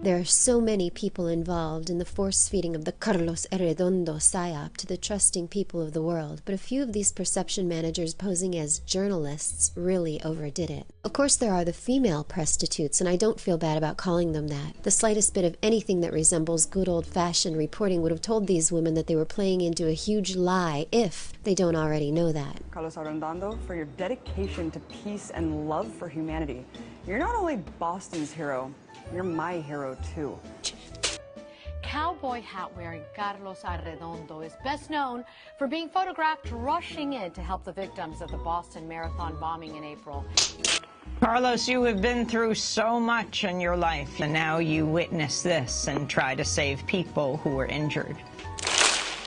There are so many people involved in the force-feeding of the Carlos Arredondo psyop to the trusting people of the world, but a few of these perception managers posing as journalists really overdid it. Of course, there are the female prostitutes, and I don't feel bad about calling them that. The slightest bit of anything that resembles good old-fashioned reporting would have told these women that they were playing into a huge lie, if they don't already know that. Carlos Arredondo, for your dedication to peace and love for humanity. You're not only Boston's hero, you're my hero too. Cowboy hat-wearing Carlos Arredondo is best known for being photographed rushing in to help the victims of the Boston Marathon bombing in April. Carlos, you have been through so much in your life, and now you witness this and try to save people who were injured.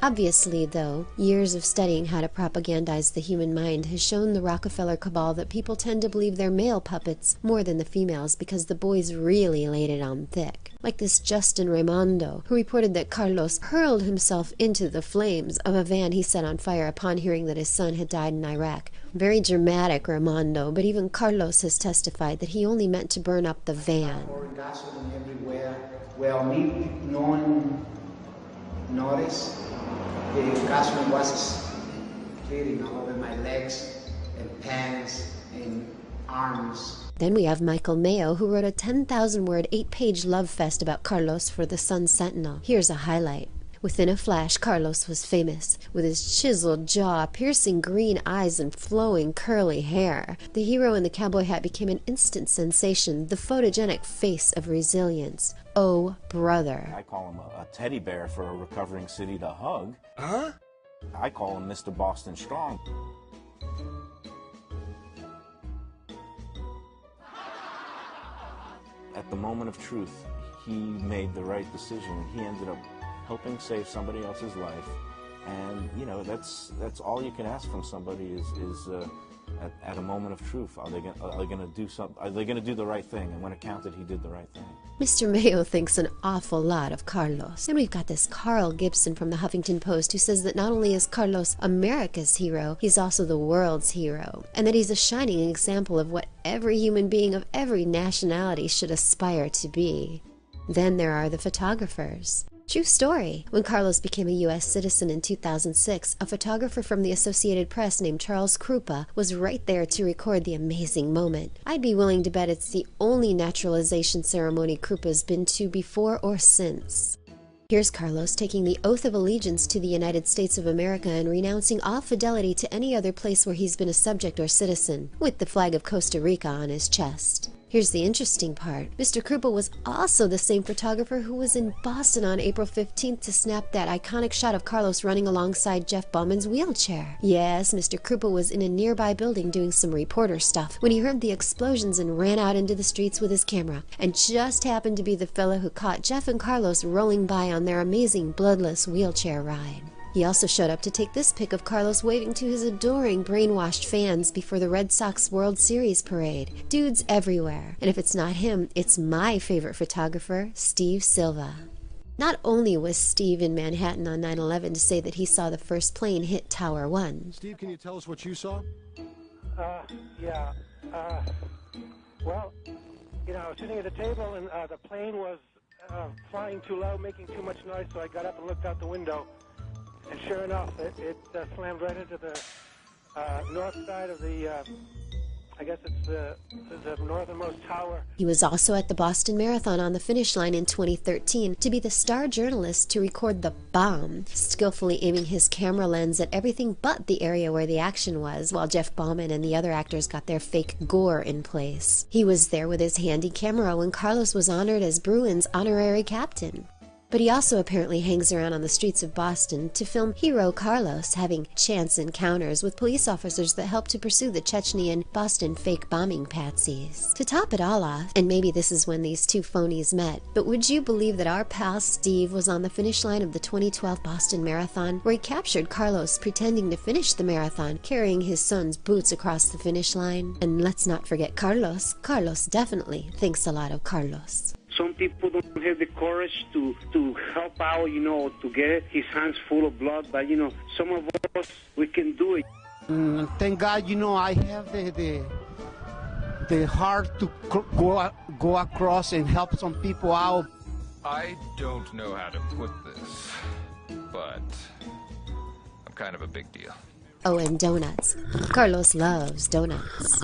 Obviously, though, years of studying how to propagandize the human mind has shown the Rockefeller cabal that people tend to believe they're male puppets more than the females because the boys really laid it on thick. Like this Justin Raimondo, who reported that Carlos hurled himself into the flames of a van he set on fire upon hearing that his son had died in Iraq. Very dramatic, Raimondo, but even Carlos has testified that he only meant to burn up the van. Gasoline everywhere. Well, me, no one noticed. The gasoline was splitting all over my legs and pants and arms. Then we have Michael Mayo, who wrote a 10,000-word, 8-page love fest about Carlos for the Sun-Sentinel. Here's a highlight. Within a flash, Carlos was famous. With his chiseled jaw, piercing green eyes, and flowing curly hair, the hero in the cowboy hat became an instant sensation, the photogenic face of resilience. Oh, brother. I call him a teddy bear for a recovering city to hug. Huh? I call him Mr. Boston Strong. At the moment of truth, he made the right decision. He ended up helping save somebody else's life, and you know that's all you can ask from somebody is at a moment of truth. Are they going to do something? Are they going to do the right thing? And when it counted, he did the right thing. Mr. Mayo thinks an awful lot of Carlos. And we've got this Carl Gibson from the Huffington Post who says that not only is Carlos America's hero, he's also the world's hero, and that he's a shining example of what every human being of every nationality should aspire to be. Then there are the photographers. True story. When Carlos became a U.S. citizen in 2006, a photographer from the Associated Press named Charles Krupa was right there to record the amazing moment. I'd be willing to bet it's the only naturalization ceremony Krupa's been to before or since. Here's Carlos taking the oath of allegiance to the United States of America and renouncing all fidelity to any other place where he's been a subject or citizen, with the flag of Costa Rica on his chest. Here's the interesting part. Mr. Krupa was also the same photographer who was in Boston on April 15th to snap that iconic shot of Carlos running alongside Jeff Bauman's wheelchair. Yes, Mr. Krupa was in a nearby building doing some reporter stuff when he heard the explosions and ran out into the streets with his camera, and just happened to be the fellow who caught Jeff and Carlos rolling by on their amazing bloodless wheelchair ride. He also showed up to take this pic of Carlos waving to his adoring brainwashed fans before the Red Sox World Series parade. Dudes everywhere. And if it's not him, it's my favorite photographer, Steve Silva. Not only was Steve in Manhattan on 9/11 to say that he saw the first plane hit Tower 1. Steve, can you tell us what you saw? Yeah. Well, you know, I was sitting at a table and the plane was flying too low, making too much noise, so I got up and looked out the window. And sure enough, it slammed right into the north side of the, I guess it's the northernmost tower. He was also at the Boston Marathon on the finish line in 2013 to be the star journalist to record the bomb, skillfully aiming his camera lens at everything but the area where the action was, while Jeff Bauman and the other actors got their fake gore in place. He was there with his handy camera when Carlos was honored as Bruins honorary captain. But he also apparently hangs around on the streets of Boston to film hero Carlos having chance encounters with police officers that help to pursue the Chechnyan Boston fake bombing patsies. To top it all off, and maybe this is when these two phonies met, but would you believe that our pal Steve was on the finish line of the 2012 Boston Marathon, where he captured Carlos pretending to finish the marathon, carrying his son's boots across the finish line? And let's not forget Carlos. Carlos definitely thinks a lot of Carlos. Some people don't have the courage to help out, you know, to get his hands full of blood. But, you know, some of us, we can do it. Thank God, you know, I have the heart to go across and help some people out. I don't know how to put this, but I'm kind of a big deal. Oh, and donuts. Carlos loves donuts.